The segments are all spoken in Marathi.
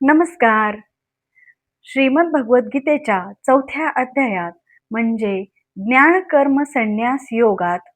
नमस्कार. श्रीमद भगवद्गीतेच्या चौथ्या अध्यायात म्हणजे ज्ञान कर्म संन्यास योगात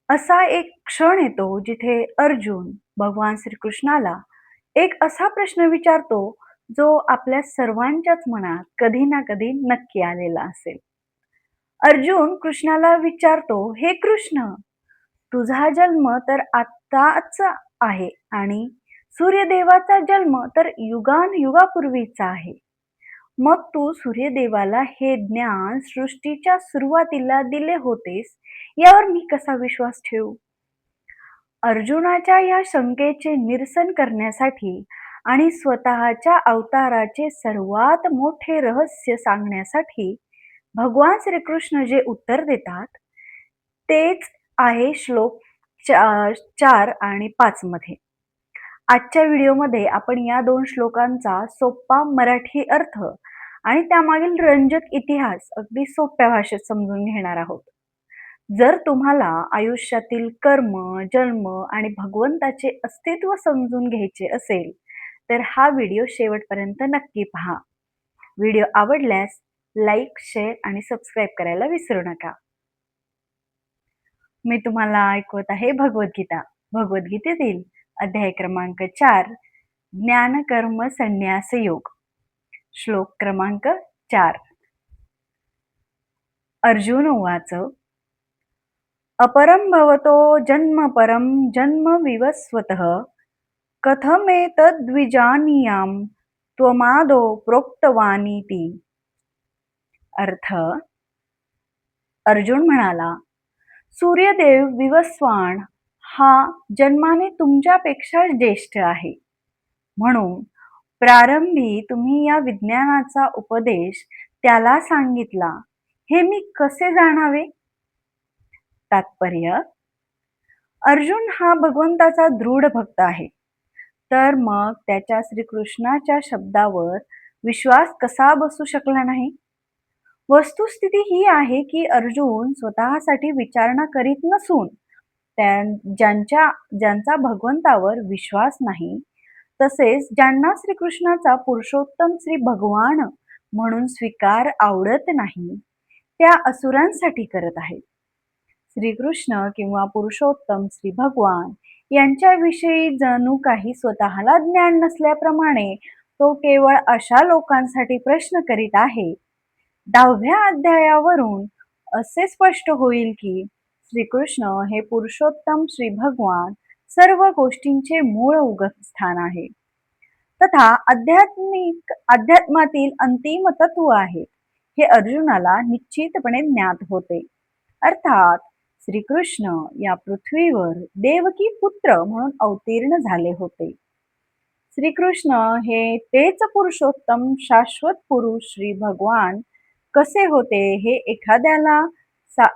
असा एक क्षण येतो जिथे अर्जुन भगवान श्रीकृष्णाला एक असा प्रश्न विचारतो जो आपल्या सर्वांच्याच मनात कधी ना कधी नक्की आलेला असेल. अर्जुन कृष्णाला विचारतो, हे कृष्ण, तुझा जन्म तर आत्ताच आहे आणि सूर्यदेवाचा जन्म तर युगानयुगापूर्वीचा आहे. मग तू सूर्यदेवाला हे ज्ञान सृष्टीच्या सुरुवातीला दिले होतेस, यावर मी कसा विश्वास ठेवू? अर्जुनाच्या या शंकेचे निरसन करण्यासाठी आणि स्वतःच्या अवताराचे सर्वात मोठे रहस्य सांगण्यासाठी भगवान श्रीकृष्ण जे उत्तर देतात, तेच आहे श्लोक 4 आणि 5 मध्ये. आजच्या व्हिडिओमध्ये आपण या 2 श्लोकांचा सोपा मराठी अर्थ आणि त्यामागील रंजक इतिहास अगदी सोप्या भाषेत समजून घेणार आहोत. जर तुम्हाला आयुष्यातील कर्म, जन्म आणि भगवंताचे अस्तित्व समजून घ्यायचे असेल, तर हा व्हिडिओ शेवटपर्यंत नक्की पहा. व्हिडिओ आवडल्यास लाईक, शेअर आणि सबस्क्राईब करायला विसरू नका. मी तुम्हाला ऐकवत आहे भगवद्गीता. भगवद्गीतेतील अध्याय क्रमांक 4, ज्ञान कर्म संन्यास योग. श्लोक क्रमांक 4. अर्जुन उवाच, अपरं भवतो जन्म परं जन्म विवस्वतः कथमेतद्विजानीयां त्वमादो प्रोक्तवानिति. अर्थ, अर्जुन म्हणाला, सूर्यदेव विवस्वान हा जन्माने तुमच्यापेक्षा ज्येष्ठ आहे, म्हणून प्रारंभी तुम्ही या विज्ञानाचा उपदेश त्याला सांगितला, हे मी कसे जाणावे? तात्पर्य, अर्जुन हा भगवंताचा दृढ भक्त आहे, तर मग त्याच्या श्रीकृष्णाच्या शब्दावर विश्वास कसा बसू शकला नाही? वस्तुस्थिती ही आहे की अर्जुन स्वतःसाठी विचारणा करीत नसून ज्यांचा भगवंतावर विश्वास नाही, तसेच ज्यांना श्रीकृष्णाचा पुरुषोत्तम श्री भगवान म्हणून स्वीकार आवडत नाही, त्या असुरांसाठी करत आहेत. श्रीकृष्ण किंवा पुरुषोत्तम श्री भगवान यांच्याविषयी जणू काही स्वतःला ज्ञान नसल्याप्रमाणे तो केवळ अशा लोकांसाठी प्रश्न करीत आहे. 10व्या अध्यायावरून असे स्पष्ट होईल की श्रीकृष्ण हे पुरुषोत्तम श्री भगवान सर्व गोष्टींचे मूळ उगमस्थान आहे, तथा अध्यात्मातील अंतिम तत्व आहे, हे अर्जुनाला निश्चितपणे ज्ञात होते. अर्थात श्रीकृष्ण या पृथ्वीवर देवकी पुत्र म्हणून अवतीर्ण झाले होते. श्रीकृष्ण हे तेच पुरुषोत्तम शाश्वत पुरुष श्री भगवान कसे होते हे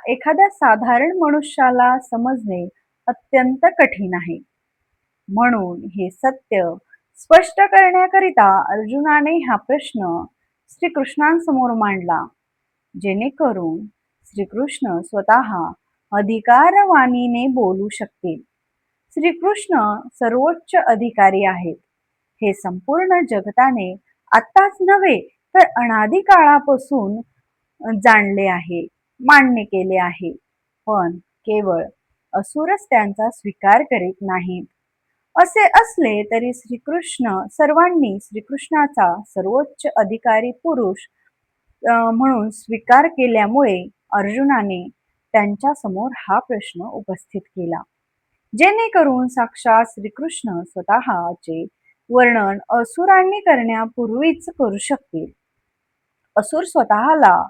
एखाद्या साधारण मनुष्याला समजणे अत्यंत कठीण आहे. म्हणून हे सत्य स्पष्ट करण्याकरिता अर्जुनाने हा प्रश्न श्रीकृष्णांसमोर मांडला, जेणेकरून श्रीकृष्ण स्वतः अधिकारवाणीने बोलू शकतील. श्रीकृष्ण सर्वोच्च अधिकारी आहेत, हे संपूर्ण जगताने आत्ताच नव्हे तर अनादी काळापासून जाणले आहे, मान्य केले आहे, पण केवळ असुरच त्यांचा स्वीकार करीत नाहीत. असे असले तरी श्रीकृष्ण सर्वांनी श्रीकृष्णाचा सर्वोच्च अधिकारी पुरुष म्हणून स्वीकार केल्यामुळे अर्जुनाने त्यांच्या समोर हा प्रश्न उपस्थित केला, जेणेकरून साक्षात श्रीकृष्ण स्वतःचे वर्णन असुरांनी करण्यापूर्वीच करू शकतील. असुर स्वतःला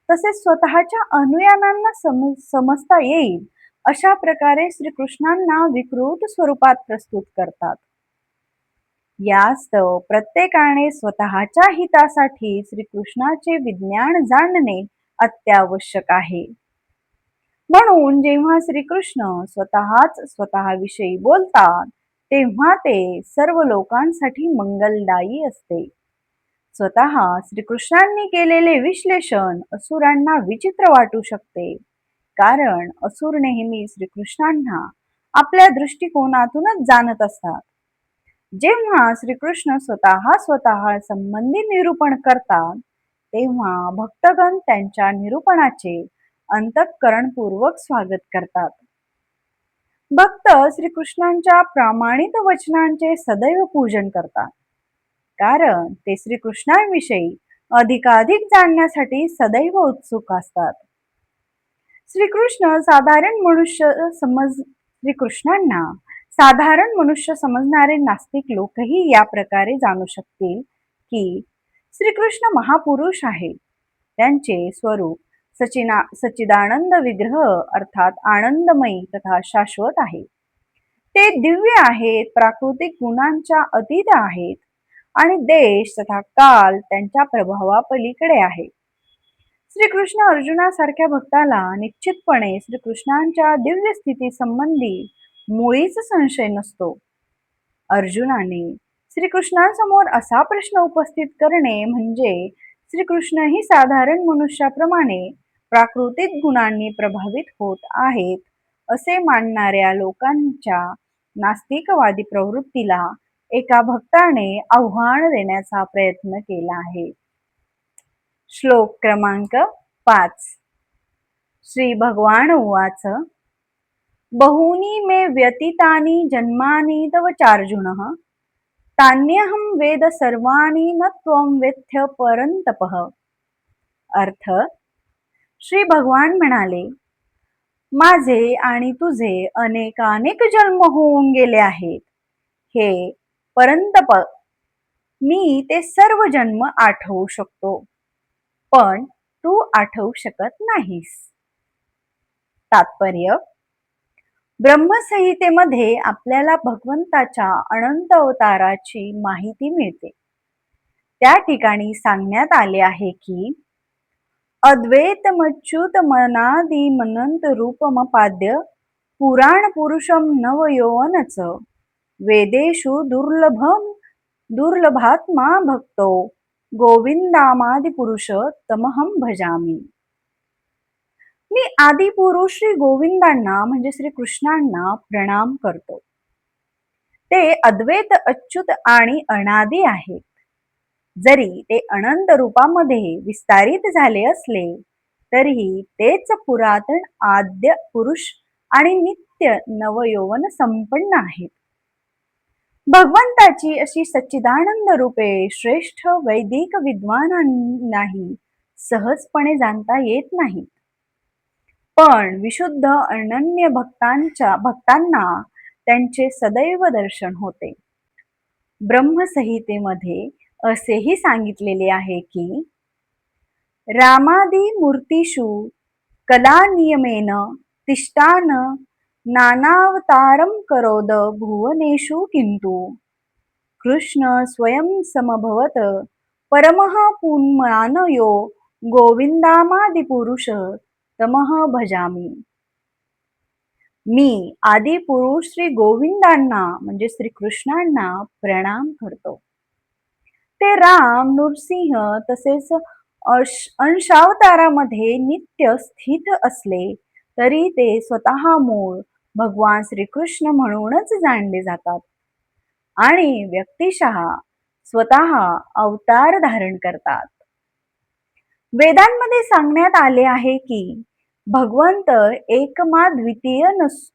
तसेच स्वतःच्या अनुयायांना समजता येईल अशा प्रकारे श्रीकृष्णांना विकृत स्वरूपात प्रस्तुत करतात. यास्तव प्रत्येकाने स्वतःच्या हितासाठी श्रीकृष्णाचे विज्ञान जाणणे अत्यावश्यक आहे. म्हणून जेव्हा श्रीकृष्ण स्वतःच स्वतःविषयी बोलतात, तेव्हा ते सर्व लोकांसाठी मंगलदायी असते. स्वतः श्रीकृष्णांनी केलेले विश्लेषण असुरांना विचित्र वाटू शकते, कारण असुर नेहमी श्रीकृष्णांना आपल्या दृष्टिकोनातूनच जाणत असतात. जेव्हा श्रीकृष्ण स्वतः संबंधी निरूपण करतात, तेव्हा भक्तगण त्यांच्या निरूपणाचे अंतःकरणपूर्वक स्वागत करतात. भक्त श्रीकृष्णांच्या प्रामाणिक वचनांचे सदैव पूजन करतात, कारण ते श्रीकृष्णांविषयी अधिकाधिक जाणण्यासाठी सदैव उत्सुक असतात. श्रीकृष्णांना साधारण मनुष्य समजणारे नास्तिक लोकही या प्रकारे जाणू शकतील की श्रीकृष्ण महापुरुष आहे. त्यांचे स्वरूप सच्चिदानंद विग्रह अर्थात आनंदमयी तथा शाश्वत आहे. ते दिव्य आहेत, प्राकृतिक गुणांच्या अतीत आहेत आणि देश तथा काल त्यांच्या प्रभावापलीकडे आहे. श्रीकृष्ण अर्जुनासारख्या भक्ताला निश्चितपणे श्रीकृष्णांच्या दिव्य स्थिती संबंधी मुळीच संशय नसतो. अर्जुनाने श्रीकृष्णांसमोर असा प्रश्न उपस्थित करणे म्हणजे श्रीकृष्णही साधारण मनुष्याप्रमाणे प्राकृतिक गुणांनी प्रभावित होत आहेत असे मानणाऱ्या लोकांच्या नास्तिकवादी प्रवृत्तीला एका भक्ताने आव्हान देण्याचा प्रयत्न केला आहे. श्लोक क्रमांक 5. श्री भगवान उवाच बहूनि मे व्यतीतानि जन्मानि तव चार्जुनः तान्यहं वेद सर्वाणि न त्वं वेत्थ परन्तपः. अर्थ, श्री भगवान म्हणाले, माझे आणि तुझे अनेकानेक जन्म होऊन गेले आहेत. हे परंतप, मी ते सर्व जन्म आठवू शकतो, पण तू आठवू शकत नाहीस. तात्पर्य, ब्रह्मसंहितेमध्ये आपल्याला भगवंताच्या अनंत अवताराची माहिती मिळते. त्या ठिकाणी सांगण्यात आले आहे की अद्वैतमच्युत मनादि मनंत रूपमपाद्य पुराण पुरुषम नवयौवनच वेदेषु दुर्लभात्मा भक्तो गोविंदामादि पुरुष तमहम भजामी. मी आदि पुरुष श्री गोविंदांना म्हणजे श्री कृष्णांना प्रणाम करतो. ते अद्वैत अच्युत आणि अनादि आहेत. जरी ते अनंत रूपामध्ये विस्तारित झाले असले तरीही तेच पुरातन आद्य पुरुष आणि नित्य नवयौवन संपन्न आहेत. भगवंताची अशी सच्चिदानंद रूपे श्रेष्ठ वैदिक विद्वानांनाही सहजपणे जाणता येत नाहीत. पण विशुद्ध अनन्य भक्तांना त्यांचे सदैव दर्शन होते. ब्रह्मसंहितेमध्ये असेही सांगितलेले आहे की रामादि मूर्तीषु कलानियमेन तिष्ठान नानावतारं करोद भुवनेषु किंतु कृष्ण स्वयं समभवत परमः पुन्मानयो गोविंदामादि पुरुष तमह भजामी. मी आदि पुरुष श्री गोविंदांना म्हणजे श्री कृष्णांना प्रणाम करतो. ते राम, नृसिंह तसेच अंशावतारामध्ये नित्य स्थित असले तरी ते स्वतः मूळ भगवान श्रीकृष्ण म्हणूनच जाणले जातात आणि व्यक्तिशः स्वतः अवतार धारण करतात. वेदांमध्ये सांगण्यात आले आहे की भगवंत एकमाद्वितीय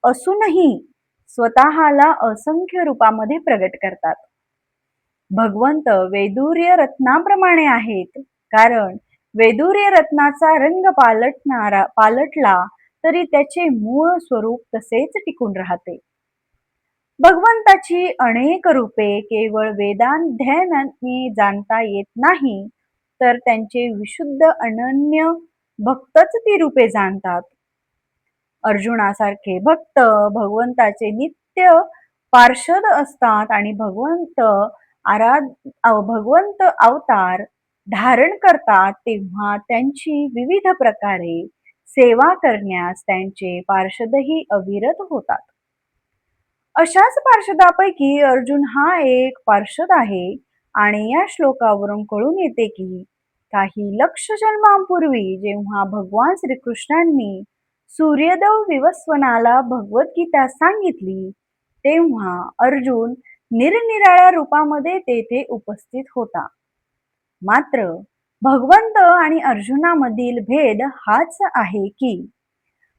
असूनही स्वतःला असंख्य रूपामध्ये प्रगट करतात. भगवंत वैदुर्य रत्नाप्रमाणे आहेत, कारण वैदुर्य रत्नाचा रंग पालटला तरी त्याचे मूळ स्वरूप तसेच टिकून राहते. भगवंताची अनेक रूपे केवळ वेदाध्ययनाने जाणता येत नाही, तर त्यांचे विशुद्ध अनन्य भक्तच ती रूपे जाणतात. अर्जुनासारखे भक्त भगवंताचे नित्य पार्षद असतात आणि भगवंत अवतार धारण करतात तेव्हा त्यांची विविध प्रकारे सेवा करण्यास त्यांचे पार्षदही अविरत होतात. अशाच पार्षदापैकी अर्जुन हा एक पार्षद आहे आणि या श्लोकावरून कळून येते की काही लक्ष जन्मांपूर्वी जेव्हा भगवान श्रीकृष्णांनी सूर्यदेव विवस्वनाला भगवद्गीता सांगितली तेव्हा अर्जुन निरनिराळ्या रूपामध्ये तेथे उपस्थित होता. मात्र भगवंत आणि अर्जुनामधील भेद हाच आहे की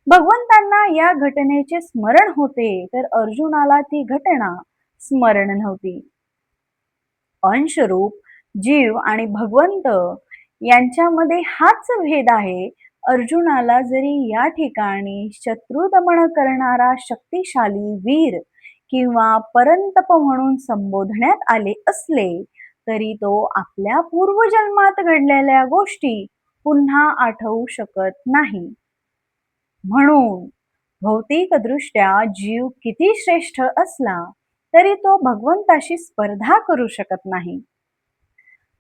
भगवंतांना या घटनेचे स्मरण होते, तर अर्जुनाला ती घटना स्मरण नव्हती. अंशरूप जीव आणि भगवंत यांच्यामध्ये हाच भेद आहे. अर्जुनाला जरी या ठिकाणी शत्रू दमन करणारा शक्तिशाली वीर किंवा परंतप म्हणून संबोधण्यात आले असले, तरी तो आपल्या पूर्वजन्मात घडलेल्या गोष्टी पुन्हा आठवू शकत नाही. म्हणून भौतिकदृष्ट्या जीव किती श्रेष्ठ असला तरी तो भगवंताशी स्पर्धा करू शकत नाही.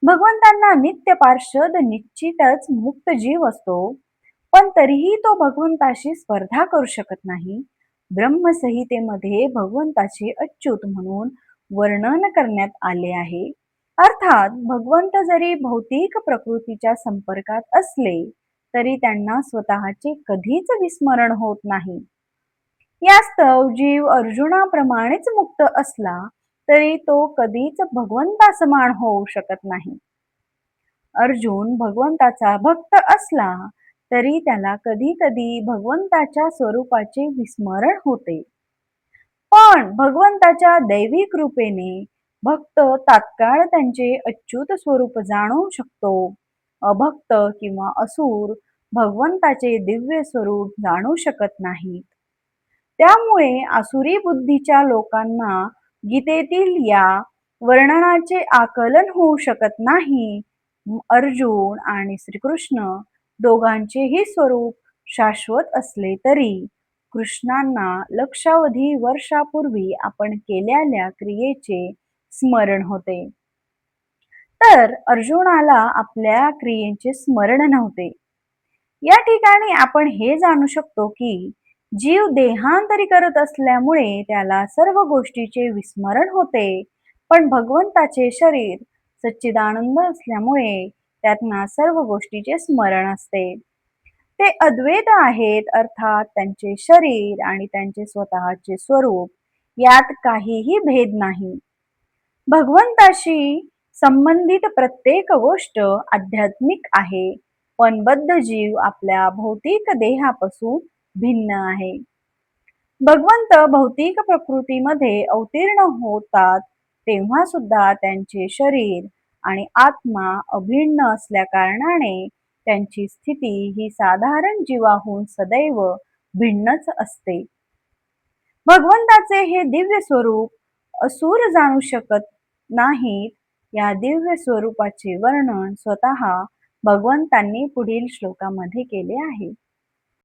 भगवंतांना नित्य पार्षद निश्चितच मुक्त जीव असतो, पण तरीही तो भगवंताशी स्पर्धा करू शकत नाही. ब्रह्मसंहितेमध्ये भगवंताचे अच्युत म्हणून वर्णन करण्यात आले आहे. अर्थात भगवंत जरी भौतिक प्रकृतीच्या संपर्कात असले तरी त्यांना स्वतःचे कधीच विस्मरण होत नाही. यास्तव जीव अर्जुनाप्रमाणेच मुक्त असला तरी तो कधीच भगवंतासमान होऊ शकत नाही. अर्जुन भगवंताचा भक्त असला तरी त्याला कधी कधी भगवंताच्या स्वरूपाचे विस्मरण होते. पण भगवंताच्या दैवी कृपेने भक्त तात्काळ त्यांचे अच्युत स्वरूप जाणू शकतो. अभक्त किंवा असुर भगवंताचे दिव्य स्वरूप जाणू शकत नाहीत. त्यामुळे आसुरी बुद्धीच्या लोकांना गीतेतील या वर्णनाचे आकलन होऊ शकत नाही. अर्जुन आणि श्रीकृष्ण दोघांचेही स्वरूप शाश्वत असले तरी कृष्णांना लक्षावधी वर्षापूर्वी आपण केलेल्या क्रियेचे स्मरण होते, तर अर्जुनाला आपल्या क्रियेचे स्मरण नव्हते. या ठिकाणी आपण हे जाणू शकतो की जीव देहांतरी करत असल्यामुळे त्याला सर्व गोष्टीचे विस्मरण होते, पण भगवंताचे शरीर सच्चिदानंद असल्यामुळे त्यांना सर्व गोष्टीचे स्मरण असते. ते अद्वैत आहेत, अर्थात त्यांचे शरीर आणि त्यांचे स्वतःचे स्वरूप यात काहीही भेद नाही. भगवंताशी संबंधित प्रत्येक गोष्ट आध्यात्मिक आहे, पण बद्ध जीव आपल्या भौतिक देहापासून भिन्न आहे. भगवंत भौतिक प्रकृतीमध्ये अवतीर्ण होतात तेव्हा सुद्धा त्यांचे शरीर आणि आत्मा अभिन्न असल्या कारणाने त्यांची स्थिती ही साधारण जीवाहून सदैव भिन्नच असते. भगवंताचे हे दिव्य स्वरूप असुर जाणू शकत नाहीत. या दिव्य स्वरूपाचे वर्णन स्वतः भगवंतांनी पुढील श्लोकामध्ये केले आहे.